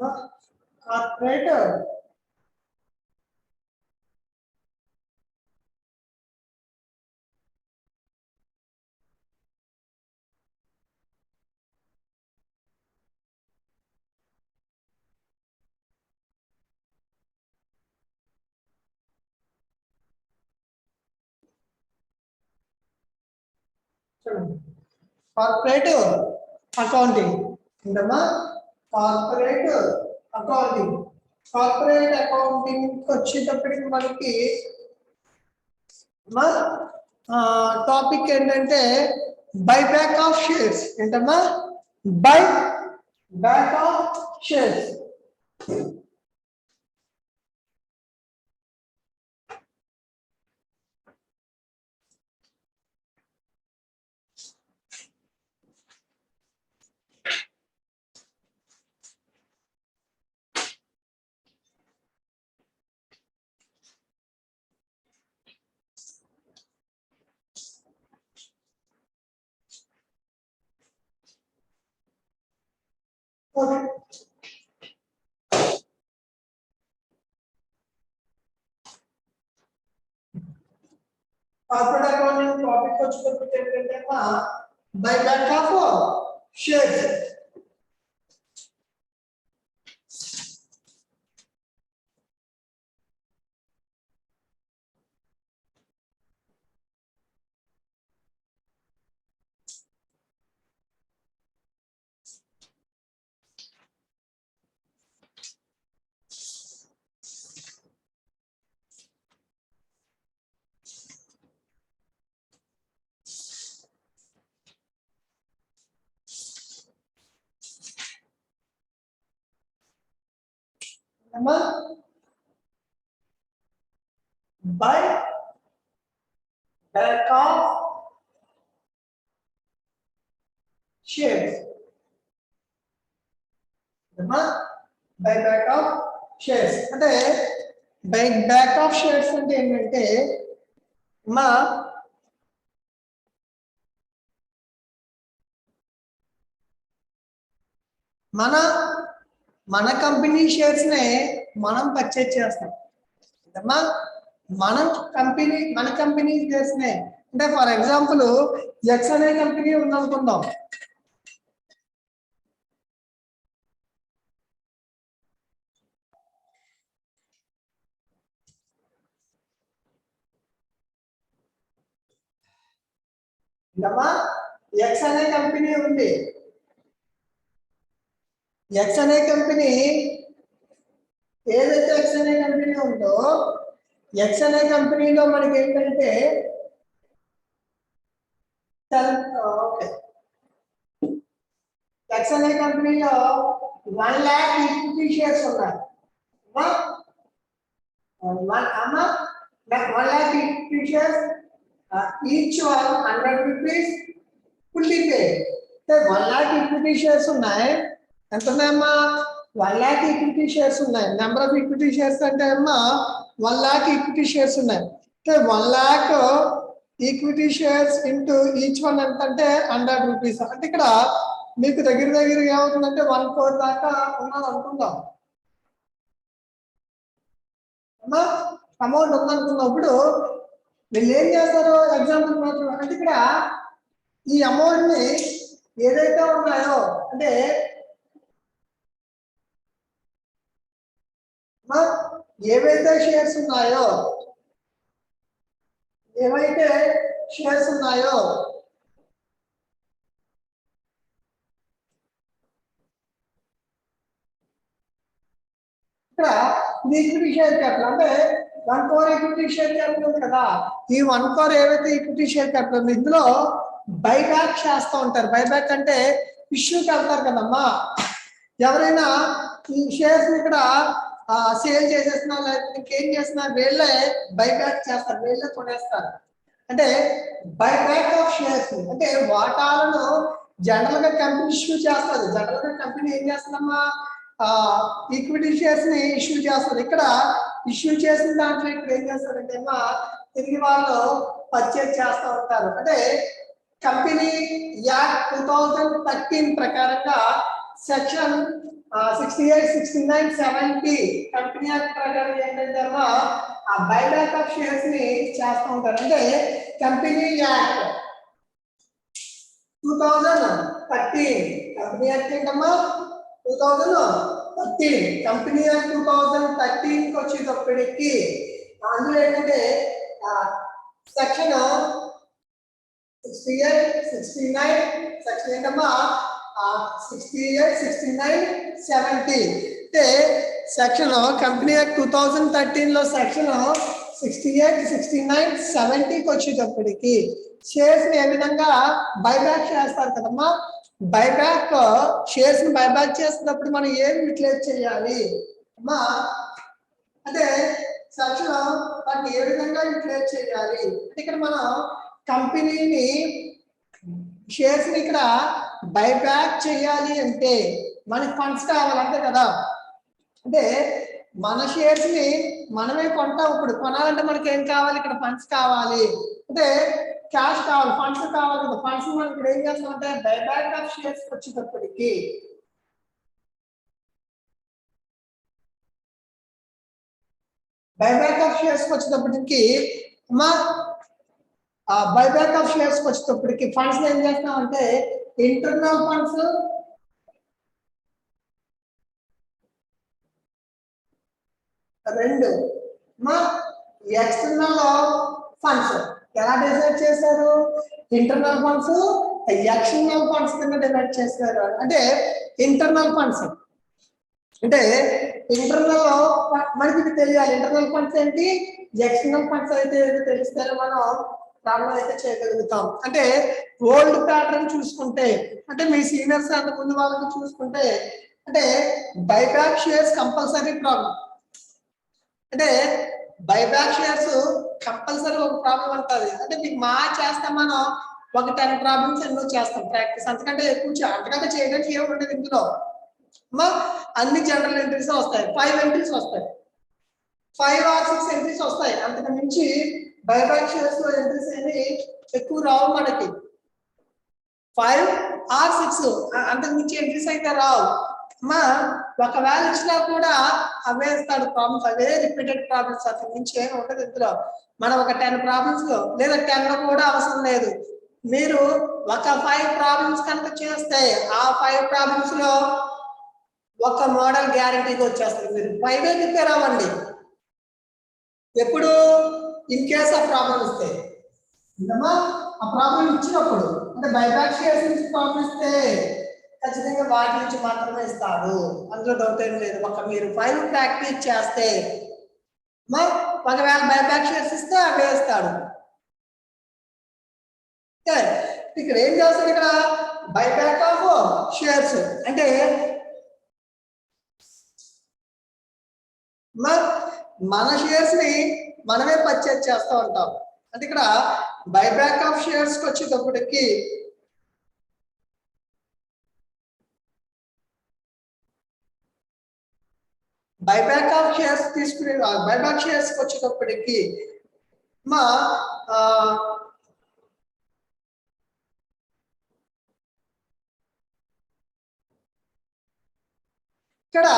Corporate corporate accounting ఏంటమ్మా corporate accounting corporate accounting వచ్చేటప్పటికి మనకి టాపిక్ ఏంటంటే బైబ్యాక్ ఆఫ్ షేర్స్ ఏంటమ్మా buy back of shares corporate accounting topic వచ్చేటప్పుడు ఏంటంటే buyback of shares by back of shares by back of shares అంటే by back of shares అంటే ఏంటంటే మన కంపెనీ షేర్స్ నే మనం పర్చేజ్ చేస్తాం మన కంపెనీ షేర్స్ నే అంటే ఫర్ ఎగ్జాంపుల్ ఎక్స్ అనే కంపెనీ ఉందనుకుందాం ఎక్స్ అనే కంపెనీ ఉంది ఎక్స్ అనే కంపెనీ ఏదైతే ఎక్స్ అనే కంపెనీ ఉందో ఎక్స్ అనే కంపెనీలో మనకి ఏంటంటే ఎక్స్ అనే కంపెనీలో 1 lakh ఈక్విటీ షేర్స్ ఉన్నాయి 1 lakh equity shares each one 100 rupees fully పేడ్ 1 lakh ఈక్విటీ షేర్స్ ఉన్నాయి ఎంత ఉన్నాయమ్మా 1 lakh ఈక్విటీ షేర్స్ ఉన్నాయి నెంబర్ ఆఫ్ ఈక్విటీ షేర్స్ అంటే అమ్మా 1 lakh ఈక్విటీ షేర్స్ ఉన్నాయి అంటే 1 lakh equity shares into each one ఎంత అంటే 100 రూపీస్ అంటే ఇక్కడ మీకు దగ్గర ఏమవుతుందంటే 1 crore దాకా ఉన్నది అనుకుందాం అమ్మా అమౌంట్ ఉందనుకున్నప్పుడు వీళ్ళు ఏం చేస్తారు ఎగ్జాంపుల్ మాత్రం అంటే ఇక్కడ ఈ అమౌంట్ ని ఏదైతే ఉన్నాయో అంటే ఏవైతే షేర్స్ ఉన్నాయో ఇక్కడ ఈక్విటీ షేర్ క్యాపిటల్ అంటే 1 crore ఈక్విటీ షేర్ క్యాపిటల్ ఉంది కదా ఈ 1 crore ఏవైతే ఈక్విటీ షేర్ క్యాపిటల్ ఉంది ఇందులో బైబ్యాక్ చేస్తూ ఉంటారు బైబ్యాక్ అంటే ఇష్యూకి వెళ్తారు కదమ్మా ఎవరైనా ఈ షేర్స్ ఇక్కడ సేల్ చేసేస్తున్నారు లేకపోతే ఇంకేం చేస్తున్నారు వీళ్ళే బైబ్యాక్ చేస్తారు వీళ్ళే కొనేస్తారు అంటే బైబ్యాక్ ఆఫ్ షేర్స్ అంటే వాటాలను జనరల్ గా కంపెనీ ఇష్యూ చేస్తుంది జనరల్ గా కంపెనీ ఏం చేస్తుందమ్మా ఈక్విటీ షేర్స్ ని ఇష్యూ చేస్తారు ఇక్కడ ఇష్యూ చేసిన దాంట్లో ఇక్కడ ఏం చేస్తారంటే అమ్మా తిరిగి వాళ్ళు పర్చేజ్ చేస్తూ ఉంటారు అంటే కంపెనీ యాక్ట్ 2013 ప్రకారంగా సెక్షన్ 68, 69, 70 కంపెనీ యాక్ట్ ప్రకారం ఏంటంటే అమ్మా ఆ బైబ్యాక్ ఆఫ్ షేర్స్ ని చేస్తూ ఉంటారు. అంటే కంపెనీ యాక్ట్ 2013 కంపెనీ యాక్ట్ ఏంటమ్మా 2013 కంపెనీ యాక్ట్ 2013 కి వచ్చేటప్పటికి అందులో ఏంటంటే సెక్షన్ 68, 69 సెక్షన్ ఏంటమ్మా 68, 69, 70 అంటే సెక్షన్ కంపెనీ యాక్ట్ 2013 లో సెక్షన్ 68, 69, 70కి వచ్చేటప్పటికి షేర్స్ ని ఏ విధంగా బైబ్యాక్ చేస్తారు కదమ్మా. బైబ్యాక్ షేర్స్ ని బైబ్యాక్ చేసినప్పుడు మనం ఏం యూటిలైజ్ చేయాలి అమ్మా అంటే సెక్షన్ వాటిని ఏ విధంగా యూటిలైజ్ చేయాలి అంటే ఇక్కడ మనం కంపెనీని షేర్స్ ని ఇక్కడ బైబ్యాక్ చేయాలి అంటే మనకి ఫండ్స్ కావాలి అంతే కదా. అంటే మన షేర్స్ ని మనమే కొంటాం. ఇప్పుడు కొనాలంటే మనకి ఏం కావాలి ఇక్కడ ఫండ్స్ కావాలి అంటే క్యాష్ కావాలి ఫండ్స్ కావాలి కదా. ఫండ్స్ మనం ఇక్కడ ఏం చేస్తామంటే బైబ్యాక్ ఆఫ్ షేర్స్ వచ్చేటప్పటికి బైబ్యాక్ ఆఫ్ షేర్స్ వచ్చేటప్పటికి అమ్మా బైబ్యాక్ ఆఫ్ షేర్స్ వచ్చేటప్పటికి ఫండ్స్ ఏం చేస్తామంటే ఇంటర్నల్ ఫండ్స్ రెండు ఎక్స్టర్నల్ ఫండ్స్ ఎలా డిసైడ్ చేశారు ఇంటర్నల్ ఫండ్స్ ఎక్స్టర్నల్ ఫండ్స్ కింద డివైడ్ చేశారు. అంటే ఇంటర్నల్ ఫండ్స్ అంటే ఇంటర్నల్ మనకి తెలియాలి ఇంటర్నల్ ఫండ్స్ ఏంటి ఎక్స్టర్నల్ ఫండ్స్ అయితే తెలిస్తే మనం ప్రాబ్లం అయితే చేయగలుగుతాం. అంటే ఓల్డ్ ప్యాటర్న్ చూసుకుంటే అంటే మీ సీనియర్స్ అంత ముందు వాళ్ళకి చూసుకుంటే అంటే బైబ్యాక్ షేర్స్ కంపల్సరీ ప్రాబ్లం అంటే బైబ్యాక్ షేర్స్ కంపల్సరీ ఒక ప్రాబ్లం ఉంటుంది. అంటే మీకు మా చేస్తాం మనం ఒక 10 ప్రాబ్లమ్స్ ఎన్నో చేస్తాం ప్రాక్టీస్ అంతకంటే ఎక్కువ అంతకంటే చేయడానికి ఏమి ఉండదు. ఇందులో అన్ని జనరల్ ఎంట్రీస్ వస్తాయి 5 ఎంట్రీస్ వస్తాయి 5 or 6 ఎంట్రీస్ వస్తాయి. అంతకు మించి బైబ్యాక్ షేర్స్ లో ఎంట్రీస్ ఏమి ఎక్కువ రావు మనకి 5 or 6 అంతకు మించి ఎంట్రీస్ అయితే రావు. ఒకవేళ ఇచ్చినా కూడా అవే ఇస్తాడు ప్రాబ్లమ్స్ అవే రిపీటెడ్ ప్రాబ్లమ్స్ అంతకు మించి ఏమి ఉండదు. ఇందులో మనం ఒక 10 ప్రాబ్లమ్స్ లో లేదా 10 లో కూడా అవసరం లేదు. మీరు ఒక 5 ప్రాబ్లమ్స్ కనుక చేస్తే ఆ 5 ప్రాబ్లమ్స్ లో ఒక మోడల్ గ్యారంటీగా వచ్చేస్తుంది. మీరు 5 ప్రిపేర్ అవ్వండి. ఎప్పుడు ఇన్ కేస్ ఆ ప్రాబ్లం ఇస్తే ఆ ప్రాబ్లం ఇచ్చినప్పుడు అంటే బైబ్యాక్ షేర్స్ నుంచి ప్రాబ్లం ఇస్తే ఖచ్చితంగా వాటి నుంచి మాత్రమే ఇస్తాడు. అందులో డౌట్ ఏం లేదు. ఒక మీరు 5 ప్రాక్టీస్ చేస్తే ఒకవేళ బైబ్యాక్ షేర్స్ ఇస్తే అవే ఇస్తాడు. ఇక్కడ ఏం చేస్తాడు ఇక్కడ బైబ్యాక్ ఆఫ్ షేర్స్ అంటే మన షేర్స్ ని మనమే పర్చేజ్ చేస్తూ ఉంటాం. అంటే ఇక్కడ బైబ్యాక్ ఆఫ్ షేర్స్ కి వచ్చేటప్పటికి బైబ్యాక్ ఆఫ్ షేర్స్ తీసుకునే బైబ్యాక్ షేర్స్ కి వచ్చేటప్పటికి ఇక్కడ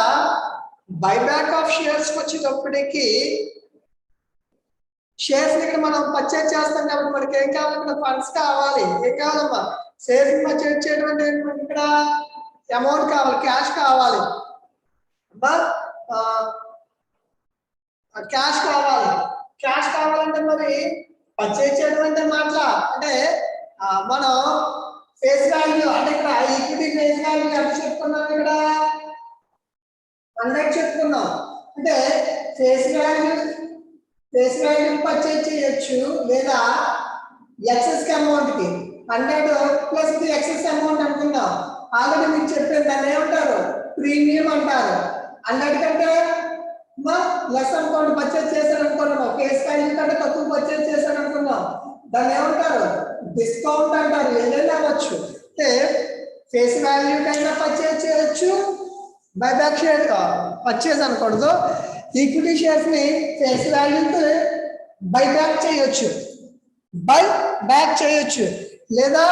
బైబ్యాక్ ఆఫ్ షేర్స్ కి వచ్చేటప్పటికి షేర్స్ ఇక్కడ మనం పర్చేజ్ చేస్తాం కాబట్టి మనకి ఏం కావాలి ఇక్కడ ఫండ్స్ కావాలి. ఏం కావాలమ్మా షేర్స్ పర్చేజ్ చేయడం అంటే ఇక్కడ అమౌంట్ కావాలి క్యాష్ కావాలి క్యాష్ కావాలి. క్యాష్ కావాలంటే మరి పర్చేజ్ చేయడం అంటే మాట్లా అంటే మనం ఫేస్ వాల్యూ అంటే ఇక్కడ ఈక్విటీ ఫేస్ వాల్యూ ఎంత చెప్పుకున్నాం ఇక్కడ 100 చెప్పుకున్నాం. అంటే ఫేస్ వాల్యూ పర్చేజ్ చేయొచ్చు లేదా ఎక్సెస్ అమౌంట్ కి 100 ప్లస్ ఎక్సెస్ అమౌంట్ అనుకున్నాం. ఆల్రెడీ మీకు చెప్పారు దాన్ని ఏమంటారు ప్రీమియం అంటారు. 100 కంటే లెస్ అనుకోండి పర్చేజ్ చేశారు అనుకున్నాం. ఫేస్ వాల్యూ కంటే తక్కువ పర్చేజ్ చేశారు అనుకున్నాం. దాన్ని ఏమంటారు డిస్కౌంట్ అంటారు. ఏదైనా అవ్వచ్చు. అంటే ఫేస్ వాల్యూ కైనా పర్చేజ్ చేయొచ్చు బైబ్యాక్ షేర్ పర్చేజ్ అనకూడదు. ఈక్విటీ షేర్స్ ని ఫేస్ వాల్యూకి బైబ్యాక్ చేయొచ్చు లేదా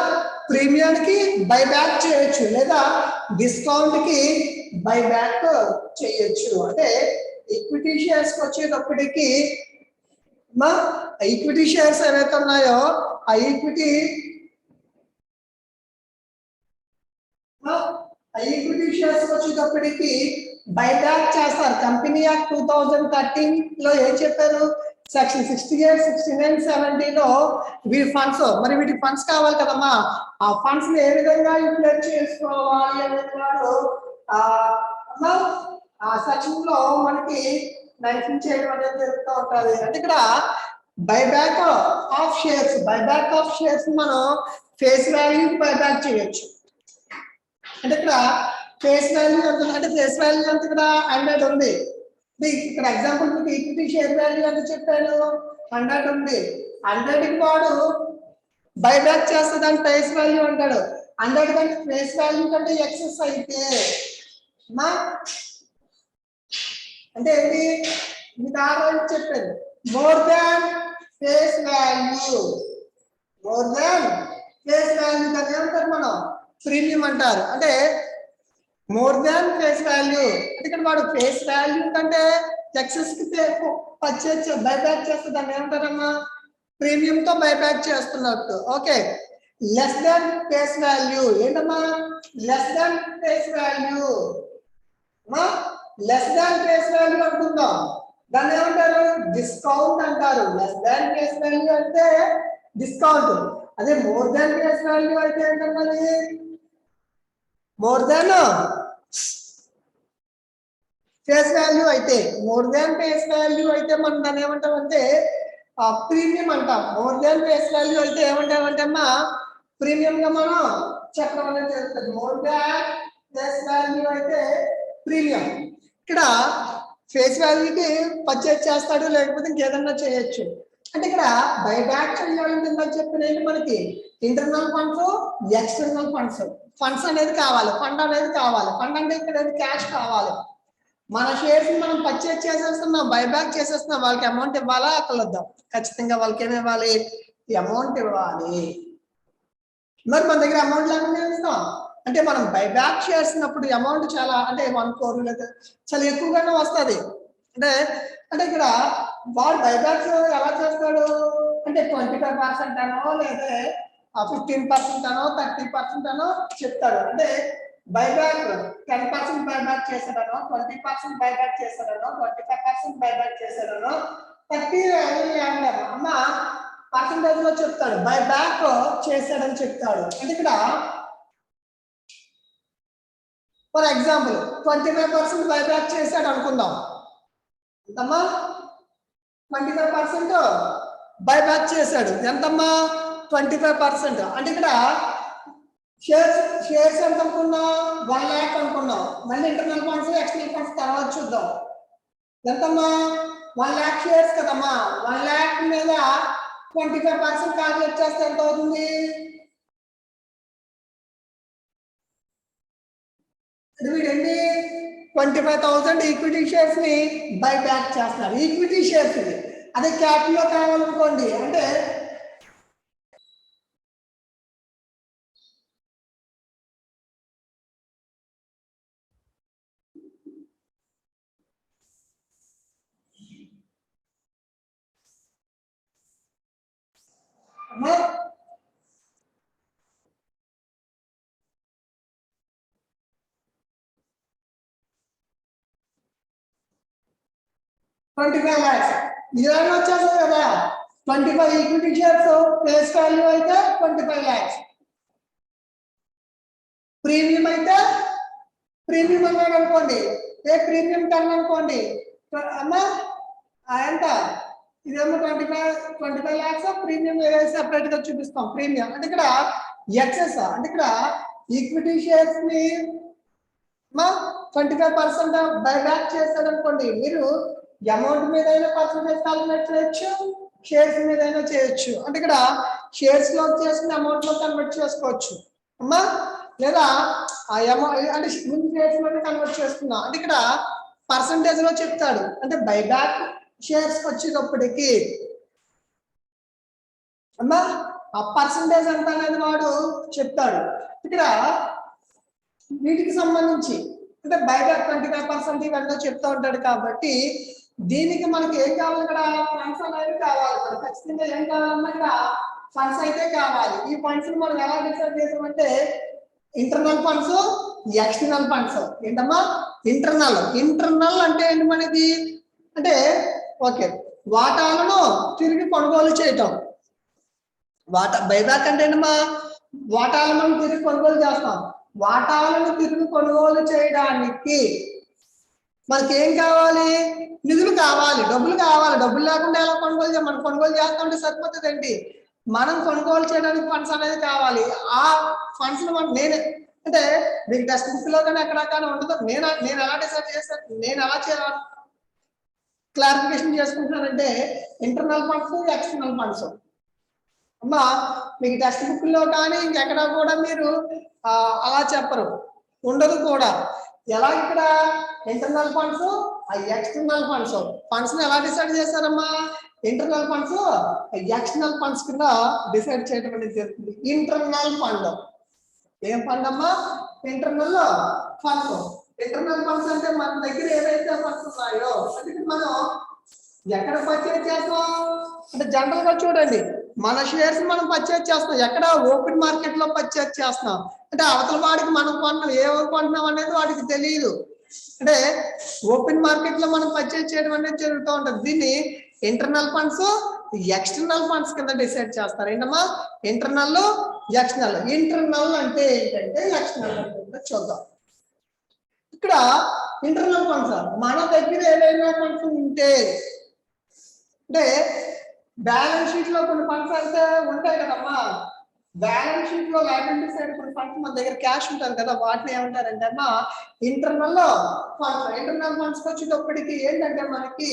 ప్రీమియం కి బైబ్యాక్ చేయొచ్చు లేదా డిస్కౌంట్ కి బైబ్యాక్ చేయొచ్చు. అంటే ఈక్విటీ షేర్స్ వచ్చేటప్పటికి మా ఈక్విటీ షేర్స్ ఏవైతే ఉన్నాయో ఆ ఈక్విటీ షేర్స్ వచ్చేటప్పటికి బైబ్యాక్ చేస్తారు. కంపెనీ యాక్ట్ 2013 లో ఏం చెప్పారు, సెక్షన్ 68, 69, 70 లో వీటి ఫండ్స్, మరి వీటి ఫండ్స్ కావాలి కదమ్మా, ఆ ఫండ్స్ ఏ విధంగా యూటిలైజ్ చేసుకోవాలి అనేది వాడు ఆ సెక్షన్ లో మనకి మెన్షన్ చేయడం అనేది జరుగుతూ ఉంటుంది. అంటే ఇక్కడ బైబ్యాక్ ఆఫ్ షేర్స్ మనం ఫేస్ వాల్యూ బైబ్యాక్ చేయొచ్చు. అంటే ఇక్కడ ఫేస్ వాల్యూ ఎంత అంటే ఫేస్ వాల్యూ ఎంత ఇక్కడ 100 ఉంది. ఇక్కడ ఎగ్జాంపుల్ మీకు ఈక్విటీ షేర్ వాల్యూ ఎంత చెప్పాను, 100 ఉంది. 100 కి వాడు బైబ్యాక్ చేస్తే దాని ఫేస్ వాల్యూ అంటాడు. 100 కంటే ఫేస్ వాల్యూ కంటే ఎక్సెస్ అయితే మా అంటే ఏంటి మీకు ఆల్రెడీ చెప్పాను, మోర్ దాన్ ఫేస్ వాల్యూ దాన్ని ఏమంటారు మనం, ప్రీమియం అంటారు. అంటే మోర్ దాన్ ఫేస్ వాల్యూ అంటే ఇక్కడ వాడు ఫేస్ వాల్యూ కంటే ఎక్సెస్ కి పర్చేజ్ బైబ్యాక్ చేస్తే దాన్ని ఏమంటారమ్మా, ప్రీమియం తో బైబ్యాక్ చేస్తున్నట్టు. Okay, less than face value ఏంటమ్మా, లెస్ దాన్ ఫేస్ వాల్యూ అనుకుందాం, దాన్ని ఏమంటారు, డిస్కౌంట్ అంటారు. లెస్ దాన్ ఫేస్ వాల్యూ అంటే డిస్కౌంట్, అదే మోర్ దాన్ ఫేస్ వాల్యూ అయితే ఏంటన్నది, మోర్ దాన్ ఫేస్ వాల్యూ అయితే, మోర్ దాన్ ఫేస్ వాల్యూ అయితే మనం దాన్ని ఏమంటాం అంటే ప్రీమియం అంటాం. మోర్ దాన్ ఫేస్ వాల్యూ అయితే ఏమంటామంటే అమ్మా ప్రీమియం గా మనం చెప్పడం అనేది జరుగుతుంది. మోర్ దాన్ ఫేస్ వాల్యూ అయితే ప్రీమియం. ఇక్కడ ఫేస్ వాల్యూకి పర్చేజ్ చేస్తాడు, లేకపోతే ఇంకేదన్నా చేయొచ్చు. అంటే ఇక్కడ బైబ్యాక్ చేయాలంటే ఇందాక చెప్పినది మనకి ఇంటర్నల్ ఫండ్స్, ఎక్స్టర్నల్ ఫండ్స్ అనేది కావాలి, ఫండ్ అనేది కావాలి. ఫండ్ అంటే ఇక్కడ క్యాష్ కావాలి. మన షేర్స్ మనం పర్చేజ్ చేసేస్తున్నాం, బైబ్యాక్ చేసేస్తున్నాం, వాళ్ళకి అమౌంట్ ఇవ్వాలా అక్కర్లేద్దాం, ఖచ్చితంగా వాళ్ళకి ఏమి ఇవ్వాలి, అమౌంట్ ఇవ్వాలి. మరి మన దగ్గర అమౌంట్ లేకుండా ఇస్తాం అంటే మనం బైబ్యాక్ చేసినప్పుడు అమౌంట్ చాలా అంటే 1 crore లేదా చాలా ఎక్కువగానే వస్తుంది. అంటే ఇక్కడ వాడు బైబ్యాక్ ఎలా చేస్తాడు అంటే 25% అనో లేదా 15% అనో 30% అనో చెప్తాడు. అంటే బైబ్యాక్ 10% బైబ్యాక్ చేశాడనో, 20% బైబ్యాక్ చేశాడనో, 25% బైబ్యాక్ చేశాడనో, 30 అమ్మ పర్సంటేజ్ లో చెప్తాడు, బైబ్యాక్ చేశాడని చెప్తాడు. అంటే ఇక్కడ ఫర్ ఎగ్జాంపుల్ 25% బైబ్యాక్ చేశాడు అనుకుందాం, ఎంతమ్మా 25% బైబ్యాక్ చేశాడు, ఎంతమ్మా 25%. అంటే ఇక్కడ షేర్స్ ఎంత అనుకున్నాం, 1 lakh అనుకున్నాం. మళ్ళీ ఇంటర్నల్ ఫండ్స్ ఎక్స్టర్నల్ ఫండ్స్ తర్వాత చూద్దాం. ఎంతమ్మా 1 lakh షేర్స్ కదమ్మా, 1 lakh మీద 25% కాల్కులేట్ చేస్తే ఎంత అవుతుంది, వీడండి 25,000 ఈక్విటీ షేర్స్ ని బైబ్యాక్ చేస్తున్నారు. ఈక్విటీ షేర్స్ ఇది, అదే క్యాపిటల్ లో కావాలనుకోండి అంటే అమ్మా 25 lakhs ఇలానే వచ్చేస్తుంది కదా. 25 ఈక్విటీ షేర్స్ ఫేస్ వాల్యూ అయితే 25 lakhs. ప్రీమియం అయితే ప్రీమియం అన్నాడు అనుకోండి, ప్రీమియం 10 అనుకోండి అమ్మా ఎంత, ఇదేమో 25 lakhs. ప్రీమియం సెపరేట్ గా చూపిస్తాం. ప్రీమియం అంటే ఇక్కడ ఎక్సెస్, అంటే ఇక్కడ ఈక్విటీ షేర్స్ ని 25% బైబ్యాక్ చేస్తాడు అనుకోండి, మీరు అమౌంట్ మీద అయినా పర్సంటేజ్ కాల్కులేట్ చేయొచ్చు, షేర్స్ మీద అయినా చేయొచ్చు. అంటే ఇక్కడ షేర్స్ లో చేసుకుని అమౌంట్ లో కన్వర్ట్ చేసుకోవచ్చు అమ్మా, లేదా ఆ అమౌంట్ అంటే ముందు షేర్స్ లోనే కన్వర్ట్ చేసుకున్నాం. అంటే ఇక్కడ పర్సంటేజ్ లో చెప్తాడు. అంటే బైబ్యాక్ షేర్స్ వచ్చేటప్పటికి అమ్మా ఆ పర్సంటేజ్ ఎంత అనేది వాడు చెప్తాడు. ఇక్కడ వీటికి సంబంధించి అంటే బైబ్యాక్ 25% ఇవన్నీ చెప్తూ ఉంటాడు కాబట్టి దీనికి మనకి ఏం కావాలి ఇక్కడ ఫండ్స్ అనేవి కావాలి మనకి ఖచ్చితంగా ఏం కావాలన్నా ఇక్కడ ఫండ్స్ అయితే కావాలి ఈ ఫండ్స్ మనం ఎలా డిసైడ్ చేసామంటే ఇంటర్నల్ ఫండ్స్ ఎక్స్టర్నల్ ఫండ్స్ ఏంటమ్మా ఇంటర్నల్ అంటే ఏంటి మనకి అంటే ఓకే వాటాలను తిరిగి కొనుగోలు చేయటం బైబ్యాక్ అంటే ఏంటమ్మా వాటాలను మనం తిరిగి కొనుగోలు చేస్తాం వాటాలను తిరిగి కొనుగోలు చేయడానికి మనకి ఏం కావాలి నిధులు కావాలి డబ్బులు లేకుండా ఎలా కొనుగోలు చేయాలి మనం కొనుగోలు చేస్తామంటే సరిపోతుందండి మనం కొనుగోలు చేయడానికి ఫండ్స్ అనేది కావాలి ఆ ఫండ్స్ నేనే అంటే మీకు టెక్స్ట్ బుక్ లో కానీ ఎక్కడ కానీ ఉండదు నేను ఎలా డిసైడ్ చేస్తాను నేను ఎలా చేయాలి క్లారిఫికేషన్ చేసుకుంటున్నానంటే ఇంటర్నల్ ఫండ్స్ ఎక్స్టర్నల్ ఫండ్స్ అమ్మా మీకు టెక్స్ట్ బుక్ లో కానీ ఇంకెక్కడ కూడా మీరు అలా చెప్పరు ఉండదు కూడా ఎలా ఇక్కడ ఇంటర్నల్ ఫండ్స్ ఎక్స్టర్నల్ ఫండ్స్ ఎలా డిసైడ్ చేస్తారమ్మా ఇంటర్నల్ ఫండ్స్ ఎక్స్టర్నల్ ఫండ్స్ కింద డిసైడ్ చేయడం అనేది జరుగుతుంది ఇంటర్నల్ ఫండ్ ఏం ఫండ్ అమ్మా ఇంటర్నల్ ఫండ్స్ అంటే మన దగ్గర ఏవైతే ఫండ్స్ ఉన్నాయో అంటే మనం ఎక్కడ పర్చేజ్ చేస్తాం అంటే జనరల్ గా చూడండి మన షేర్స్ మనం పర్చేజ్ చేస్తాం ఎక్కడ ఓపెన్ మార్కెట్ లో పర్చేజ్ చేస్తాం అంటే అవతల వాడికి మనం కొంటున్నాం ఏమో కొంటున్నాం అనేది వాడికి తెలియదు అంటే ఓపెన్ మార్కెట్ లో మనం పర్చేజ్ చేయడం అనేది జరుగుతూ ఉంటుంది దీన్ని ఇంటర్నల్ ఫండ్స్ ఎక్స్టర్నల్ ఫండ్స్ కింద డిసైడ్ చేస్తారు ఏంటమ్మా ఇంటర్నల్ ఇంటర్నల్ అంటే ఏంటంటే ఎక్స్టర్నల్ అంటే చూద్దాం ఇక్కడ ఇంటర్నల్ ఫండ్స్ మన దగ్గర ఏదైనా ఫండ్స్ ఉంటే అంటే బ్యాలెన్స్ షీట్ లో కొన్ని ఫండ్స్ అయితే ఉంటాయి కదమ్మా బ్యాలెన్స్ షీట్ లో లయబిలిటీ సైడ్ కొన్ని ఫండ్స్ మన దగ్గర క్యాష్ ఉంటుంది కదా వాటిని ఏమంటారంటే అమ్మా ఇంటర్నల్ ఫండ్స్ వచ్చేటప్పటికి ఏంటంటే మనకి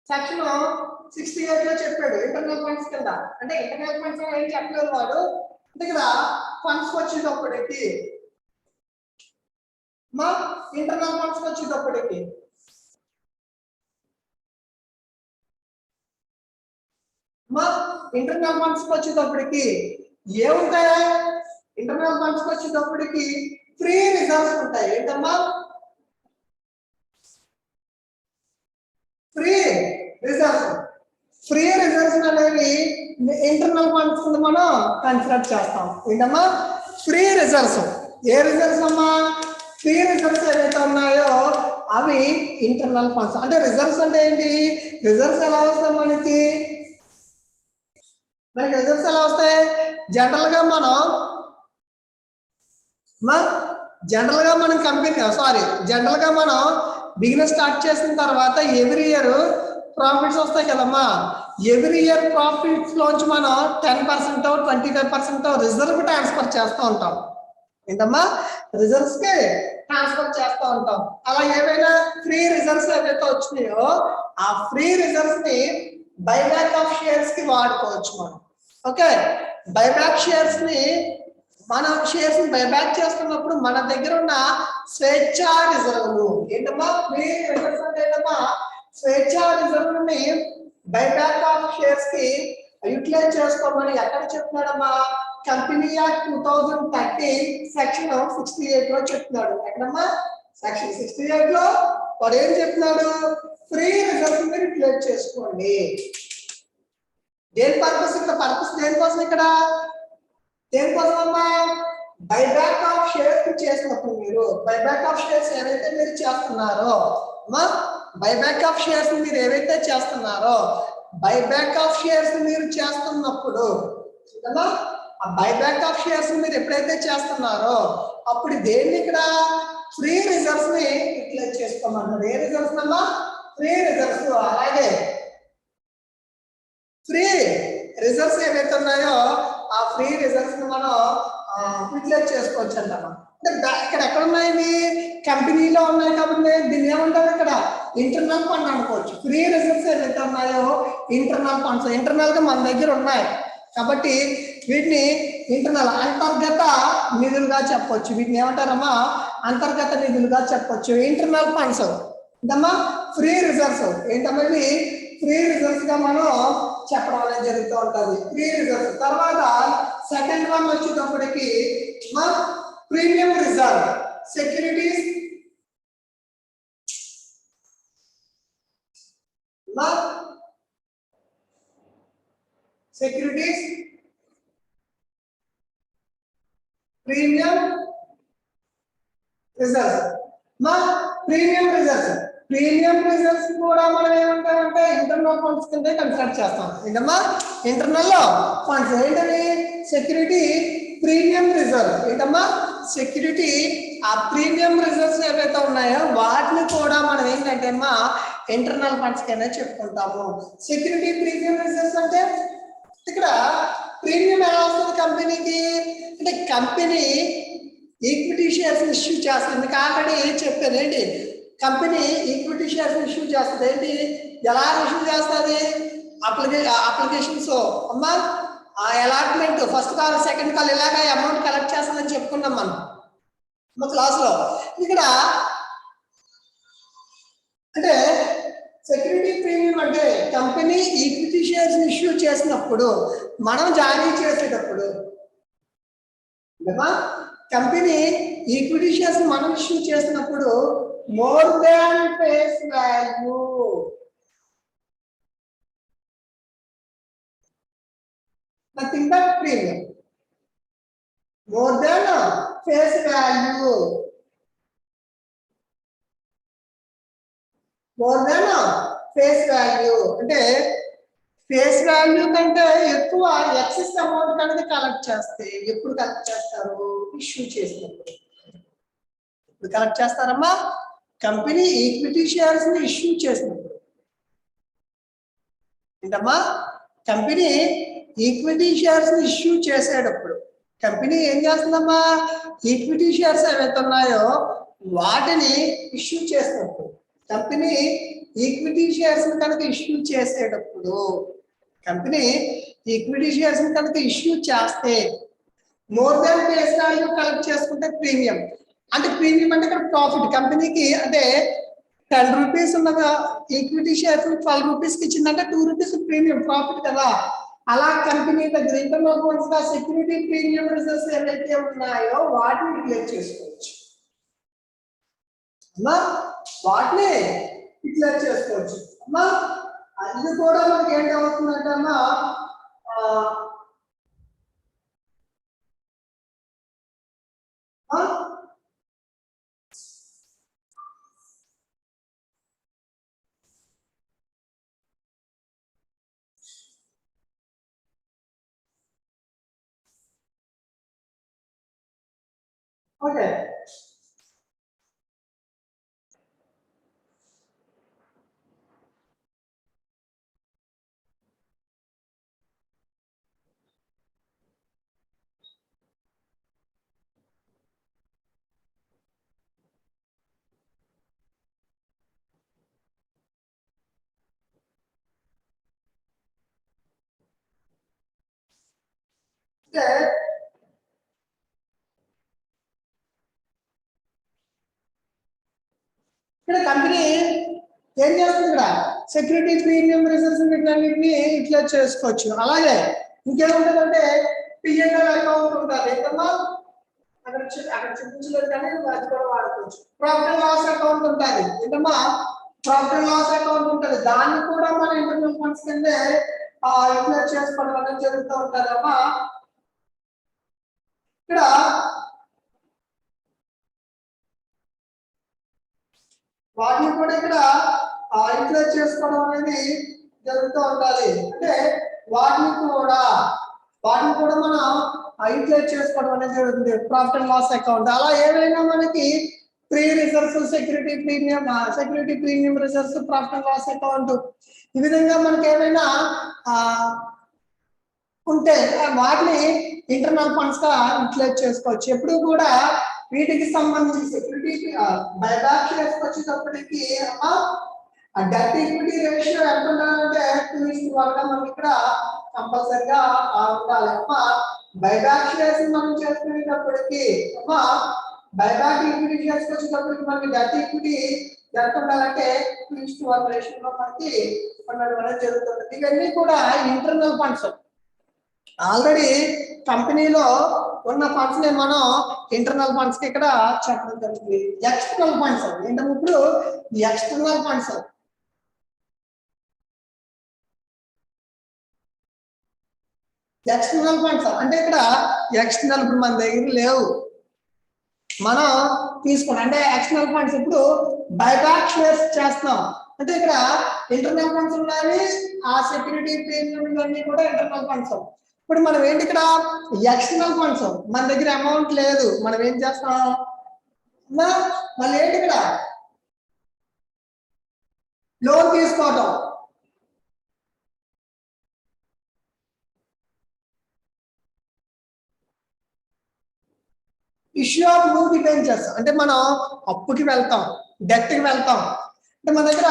సెక్షన్ 68 లో చెప్పాడు ఇంటర్నల్ ఫండ్స్ కింద అంటే ఇంటర్నల్ ఫండ్స్ ఏం చెప్పలేదు వాడు అంటే ఇక్కడ ఫండ్స్ వచ్చేటప్పటికి మా ఇంటర్నల్ ఫండ్స్ వచ్చేటప్పటికి ఇంటర్నల్ ఫండ్స్ వచ్చేటప్పటికి ఏముంటాయి ఇంటర్నల్ ఫండ్స్ వచ్చేటప్పటికి ఫ్రీ రిజర్వ్స్ ఉంటాయి ఏంటమ్మా ఫ్రీ రిజర్వ్స్ అనేవి ఇంటర్నల్ ఫండ్స్ కింద మనం కన్సిడర్ చేస్తాం ఏంటమ్మా ఫ్రీ రిజర్వ్స్ ఏ రిజర్వ్స్ అమ్మా ఫ్రీ రిజర్వ్స్ ఏవైతే ఉన్నాయో అవి ఇంటర్నల్ ఫండ్స్ అంటే రిజర్వ్స్ అంటే ఏంటి రిజర్వ్స్ ఎలా వస్తాయి మనకి రిజర్వ్స్ ఎలా వస్తాయి జనరల్ గా మనం బిజినెస్ స్టార్ట్ చేసిన తర్వాత ఎవ్రీ ఇయర్ ప్రాఫిట్స్ వస్తాయి కదమ్మా ఎవ్రీ ఇయర్ ప్రాఫిట్స్ లోంచి మనం 10% 25% రిజర్వ్ ట్రాన్స్ఫర్ చేస్తూ ఉంటాం ఏంటమ్మా రిజర్వ్స్ కి ట్రాన్స్ఫర్ చేస్తూ ఉంటాం అలా ఏవైనా ఫ్రీ రిజర్వ్స్ ఏవైతే వచ్చినాయో ఆ ఫ్రీ రిజర్వ్స్ ని బైబ్యాక్ ఆఫ్ షేర్స్ కి వాడుకోవచ్చు మనం ఓకే బైబ్యాక్ షేర్స్ ని మన షేర్స్ ని బైబ్యాక్ చేస్తున్నప్పుడు మన దగ్గర ఉన్న స్వేచ్ఛా రిజర్వ్లు ఏంటమ్మా ఫ్రీ రిజర్వ్స్ అంటే ఏంటమ్మా స్వేచ్ఛా రిజర్వ్ని బైబ్యాక్ ఆఫ్ షేర్స్ కి యూటిలైజ్ చేసుకోమని ఎక్కడ చెప్తున్నాడమ్మా కంపెనీ యాక్ట్ 2013 సెక్షన్ 68 లో చెప్తున్నాడు ఎక్కడమ్మా సెక్షన్ 68 లో వాడు ఏం చెప్తున్నాడు ఫ్రీ రిజర్వ్స్ ని యూటిలైజ్ చేసుకోండి దేని పర్పస్ ఇక్కడ పర్పస్ దేనికోసం ఇక్కడ దేనికోసం అమ్మా బైబ్యాక్ ఆఫ్ షేర్స్ చేసినప్పుడు మీరు బైబ్యాక్ ఆఫ్ షేర్స్ ఏవైతే మీరు చేస్తున్నారో అమ్మా బైబ్యాక్ ఆఫ్ షేర్స్ మీరు ఏవైతే చేస్తున్నారో బైబ్యాక్ ఆఫ్ షేర్స్ మీరు చేస్తున్నప్పుడు ఆ బైబ్యాక్ ఆఫ్ షేర్స్ మీరు ఎప్పుడైతే చేస్తున్నారో అప్పుడు దేన్ని ఇక్కడ ఫ్రీ రిజర్వ్స్ ని యూటిలైజ్ చేసుకోమన్నారు ఏ రిజర్వ్స్ అమ్మా ఫ్రీ రిజర్వ్స్ అలాగే ఫ్రీ రిజర్వ్స్ ఏవైతే ఉన్నాయో ఆ ఫ్రీ రిజర్వ్స్ ని మనం యూటిలైజ్ చేసుకోవచ్చు అంటామా అంటే ఇక్కడ ఎక్కడ ఉన్నాయి కంపెనీలో ఉన్నాయి కాబట్టి దీన్ని ఏమంటారు ఇక్కడ ఇంటర్నల్ ఫండ్ అనుకోవచ్చు ఫ్రీ రిజర్వ్స్ ఏవైతే ఉన్నాయో ఇంటర్నల్ ఫండ్స్ ఇంటర్నల్ గా మన దగ్గర ఉన్నాయి కాబట్టి వీటిని ఇంటర్నల్ అంతర్గత నిధులుగా చెప్పొచ్చు వీటిని ఏమంటారమ్మా అంతర్గత నిధులుగా చెప్పొచ్చు ఇంటర్నల్ ఫండ్స్ ఏంటమ్మా ఫ్రీ రిజర్వ్స్ ఏంటమ్మా ఫ్రీ రిజర్వ్స్ గా మనం చెప్పడం అనేది జరుగుతూ ఉంటుంది ఫ్రీ రిజర్వ్స్ తర్వాత సెకండ్ వన్ వచ్చేటప్పటికి మా ప్రీమియం రిజర్వ్ సెక్యూరిటీస్ మా securities premium reserves మా ప్రీమియం రిజర్వ్స్ కూడా మనం ఏమంటామంటే ఇంటర్నల్ ఫండ్స్ కింద కన్సిడర్ చేస్తాం. ఏంటమ్మా ఇంటర్నల్ ఫండ్స్ ఏంటవి సెక్యూరిటీ ప్రీమియం రిజర్వ్ ఏంటమ్మా సెక్యూరిటీ ఆ ప్రీమియం రిజర్వ్స్ ఏవైతే ఉన్నాయో వాటిని కూడా మనం ఏంటంటే అమ్మా ఇంటర్నల్ ఫండ్స్ కింద చెప్పుకుంటాము. సెక్యూరిటీ ప్రీమియం రిజర్వ్స్ అంటే ఇక్కడ ప్రీమియం ఎలా వస్తుంది కంపెనీకి అంటే కంపెనీ ఈక్విటీ షేర్స్ ఇష్యూ చేస్తుంది. ఆల్రెడీ చెప్పాను ఏంటి కంపెనీ ఈక్విటీ షేర్స్ ఇష్యూ చేస్తుంది. ఏంటి ఎలా ఇష్యూ చేస్తుంది అప్లికేషన్స్ అమ్మా ఆ allotment first call second call ఇలాగ అమౌంట్ కలెక్ట్ చేస్తుందని చెప్పుకున్నాం మనం మా క్లాస్ లో. ఇక్కడ అంటే సెక్యూరిటీ ప్రీమియం అంటే కంపెనీ ఈక్విటీ షేర్స్ ఇష్యూ చేసినప్పుడు మనం జారీ చేసేటప్పుడు కంపెనీ ఈక్విటీ షేర్స్ మనం ఇష్యూ చేసినప్పుడు more than face value nothing but premium more than face value more than face value అంటే ఫేస్ వాల్యూ కంటే ఎక్కువ ఎక్సెస్ అమౌంట్ అనేది కలెక్ట్ చేస్తే ఎప్పుడు కలెక్ట్ చేస్తారు ఇష్యూ చేసినప్పుడు. ఎప్పుడు కలెక్ట్ చేస్తారమ్మా కంపెనీ ఈక్విటీ షేర్స్ ని ఇష్యూ చేసినప్పుడు. ఏంటమ్మా కంపెనీ ఈక్విటీ షేర్స్ ని ఇష్యూ చేసేటప్పుడు కంపెనీ ఏం చేస్తుందమ్మా ఈక్విటీ షేర్స్ ఏవైతే ఉన్నాయో వాటిని ఇష్యూ చేసినప్పుడు కంపెనీ ఈక్విటీ షేర్స్ కనుక ఇష్యూ చేసేటప్పుడు కంపెనీ ఈక్విటీ షేర్స్ కనుక ఇష్యూ చేస్తే more than face value collect చేసుకుంటే ప్రీమియం అంటే ప్రీమియం అంటే ఇక్కడ ప్రాఫిట్ కంపెనీకి అంటే 10 రూపీస్ ఉన్న ఈక్విటీ షేర్స్ 12 రూపీస్కి ఇచ్చిందంటే 2 రూపీస్ ప్రీమియం ప్రాఫిట్ కదా. అలా కంపెనీ దగ్గర ఇంటర్నల్ ఫండ్స్ గా సెక్యూరిటీ ప్రీమియం రిజర్వ్స్ ఏవైతే ఉన్నాయో వాటిని డిక్లేర్ చేసుకోవచ్చు. అమ్మా వాటిని డిక్లేర్ చేసుకోవచ్చు. అమ్మా అది కూడా మనకి ఏంటవుతుందంటే అమ్మా ఓకే ఇక్కడ కంపెనీ ఏం చేస్తుంది ఇక్కడ సెక్యూరిటీ ప్రీమియం రిజర్వ్స్ వీటిని ఇట్లా చేసుకోవచ్చు. అలాగే ఇంకేముంటుందంటే పిఎన్ఎల్ అకౌంట్ ఉంటుంది. ఏంటమ్మా అక్కడ చూపించలేదు కానీ అది కూడా వాడుకోవచ్చు. ప్రాఫిట్ అండ్ లాస్ అకౌంట్ ఉంటుంది. ఏంటమ్మా ప్రాఫిట్ అండ్ లాస్ అకౌంట్ ఉంటుంది. దాన్ని కూడా మన ఇంటర్నల్ ఫండ్స్ కిందే ఇట్లా చేసుకోవడం అనేది జరుగుతూ ఉంటుంది. అమ్మా ఇక్కడ వాటిని కూడా ఇక్కడ యూటిలైజ్ చేసుకోవడం అనేది జరుగుతూ ఉండాలి. అంటే వాటిని కూడా మనం యూటిలైజ్ చేసుకోవడం అనేది జరుగుతుంది. ప్రాఫిట్ అండ్ లాస్ అకౌంట్ అలా ఏవైనా మనకి pre reserves security premium reserves profit and loss account ఈ విధంగా మనకి ఏమైనా ఉంటే వాటిని ఇంటర్నల్ ఫండ్స్ గా యూటిలైజ్ చేసుకోవచ్చు. ఎప్పుడు కూడా వీటికి సంబంధించి సెక్యూరిటీ బైబ్యాక్ షేర్స్ వచ్చేటప్పటికి డెట్ ఈక్విటీ రేషియో ఎంత ఉండాలంటే 2:1 మనకి ఇక్కడ కంపల్సరిగా ఉండాలి. బైబ్యాక్ షేర్స్ మనం చేసుకునేటప్పటికి బైబ్యాక్ ఈక్విటీ షేర్స్ వచ్చేటప్పటికి మనకి డెట్ ఈక్విటీ ఎంత ఉండాలంటే 2:1 రేషియోలో మనకి ఉండడం అనేది జరుగుతుంది. ఇవన్నీ కూడా ఇంటర్నల్ ఫండ్స్ ఆల్రెడీ కంపెనీలో ఉన్న ఫండ్స్ ని మనం ఇంటర్నల్ ఫండ్స్ కి ఇక్కడ చెప్పడం జరుగుతుంది. ఎక్స్టర్నల్ ఫండ్స్ ఏంటంటే ఇప్పుడు ఎక్స్టర్నల్ ఫండ్స్ అంటే ఇక్కడ ఎక్స్టర్నల్ ఇప్పుడు మన దగ్గర లేవు, మనం తీసుకోండి. అంటే ఎక్స్టర్నల్ ఫండ్స్ ఇప్పుడు బైబ్యాక్ షేర్స్ చేస్తున్నాం అంటే ఇక్కడ ఇంటర్నల్ ఫండ్స్ ఉన్నాయి, ఆ సెక్యూరిటీ ప్రీమియం అన్ని కూడా ఇంటర్నల్ ఫండ్స్. ఇప్పుడు మనం ఏంటి ఇక్కడ ఎక్స్టర్నల్ ఫండ్స్, మన దగ్గర అమౌంట్ లేదు, మనం ఏం చేస్తాం మళ్ళీ ఏంటి ఇక్కడ లోన్ తీసుకోవటం. ఇష్యూ ఆఫ్ న్యూ డిబెంచర్స్ అంటే మనం అప్పుకి వెళ్తాం, డెట్ కి వెళ్తాం. అంటే మన దగ్గర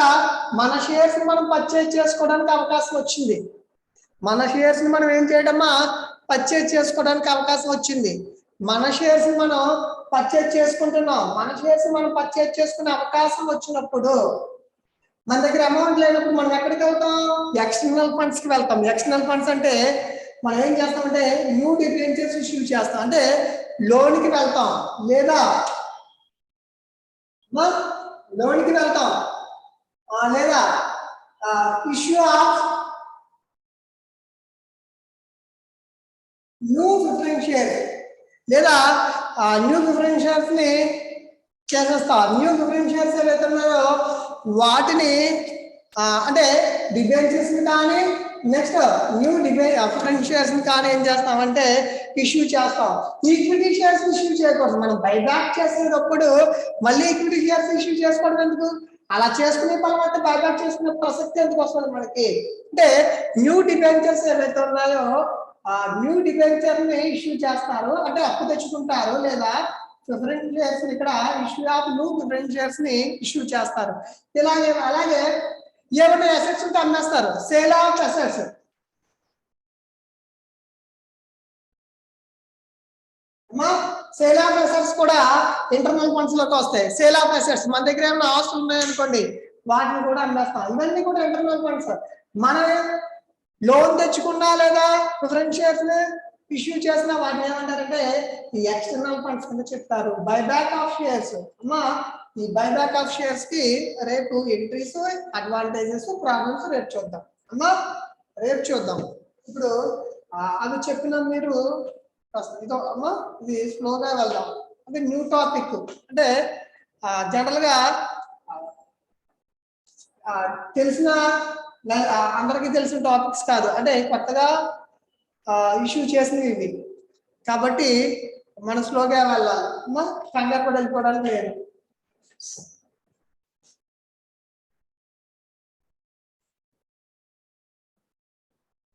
మన షేర్స్ ని మనం పర్చేజ్ చేసుకోవడానికి అవకాశం వచ్చింది, మన షేర్స్ ని మనం ఏం చేయడమా పర్చేజ్ చేసుకోవడానికి అవకాశం వచ్చింది. మన షేర్స్ ని మనం పర్చేజ్ చేసుకుంటున్నాం, మన షేర్స్ మనం పర్చేజ్ చేసుకునే అవకాశం వచ్చినప్పుడు మన దగ్గర అమౌంట్ లేనప్పుడు మనం ఎక్కడికి వెళ్తాం, ఎక్స్టర్నల్ ఫండ్స్ కి వెళ్తాం. ఎక్స్టర్నల్ ఫండ్స్ అంటే మనం ఏం చేస్తామంటే న్యూ డిబెంచర్స్ ఇష్యూ చేస్తాం, అంటే లోన్ కి వెళ్తాం లేదా లోన్ కి వెళ్తాం లేదా issue of new preference shares లేదా న్యూ ప్రిఫరెన్స్ షేర్స్ ని చేసేస్తాం. న్యూ ప్రిఫరెన్స్ షేర్స్ ఏవైతే ఉన్నాయో వాటిని అంటే డిబెంచర్స్ ని కానీ నెక్స్ట్ న్యూ ప్రిఫరెన్స్ షేర్స్ ని కానీ ఏం చేస్తామంటే ఇష్యూ చేస్తాం. ఈక్విటీ షేర్స్ ఇష్యూ చేయకూడదు, మనం బైబ్యాక్ చేసేటప్పుడు మళ్ళీ ఈక్విటీ షేర్స్ ఇష్యూ చేసుకోవడం ఎందుకు, అలా చేసుకునే తర్వాత బైబ్యాక్ చేసుకునే ప్రసక్తి ఎందుకు వస్తుంది మనకి అంటే న్యూ డిబెంచర్స్ ఏవైతే ఉన్నాయో ఆ న్యూ డిబెంచర్ ని ఇష్యూ చేస్తారు, అంటే అప్పు తెచ్చుకుంటారు లేదా ప్రిఫరెన్స్ షేర్స్ ఇక్కడ issue of new preference shares ని ఇష్యూ చేస్తారు. అలాగే ఏమైనా అసెట్స్ ఉంటే అమ్మేస్తారు, sale of assets. Sale of assets కూడా ఇంటర్నల్ ఫండ్స్ లోకి వస్తాయి. సేల్ ఆఫ్ అసెట్స్ మన దగ్గర ఏమైనా ఆస్తులు ఉన్నాయనుకోండి వాటిని కూడా అమ్మేస్తాం, ఇవన్నీ కూడా ఇంటర్నల్ ఫండ్స్. మనం లోన్ తెచ్చుకున్నా లేదా ప్రిఫరెన్స్ షేర్స్ ఇష్యూ చేసిన వాటిని ఏమంటారంటే ఈ ఎక్స్టర్నల్ ఫండ్స్ కింద చెప్తారు. బైబ్యాక్ ఆఫ్ షేర్స్ ఈ బైబ్యాక్ ఆఫ్ షేర్స్ కి రేపు ఎంట్రీస్, అడ్వాంటేజెస్, ప్రాబ్లమ్స్ రేపు చూద్దాం రేపు చూద్దాం. ఇప్పుడు అది చెప్పిన మీరు ఇదో ఇది స్లోగా వెళ్దాం. అంటే న్యూ టాపిక్ అంటే జనరల్ గా తెలిసిన అందరికీ తెలిసిన టాపిక్స్ కాదు, అంటే కొత్తగా ఇష్యూ చేసినవి ఇవి కాబట్టి మనం స్లోగా వెళ్ళాలి, కంగారు కూడా వెళ్ళిపోవడానికి లేదు.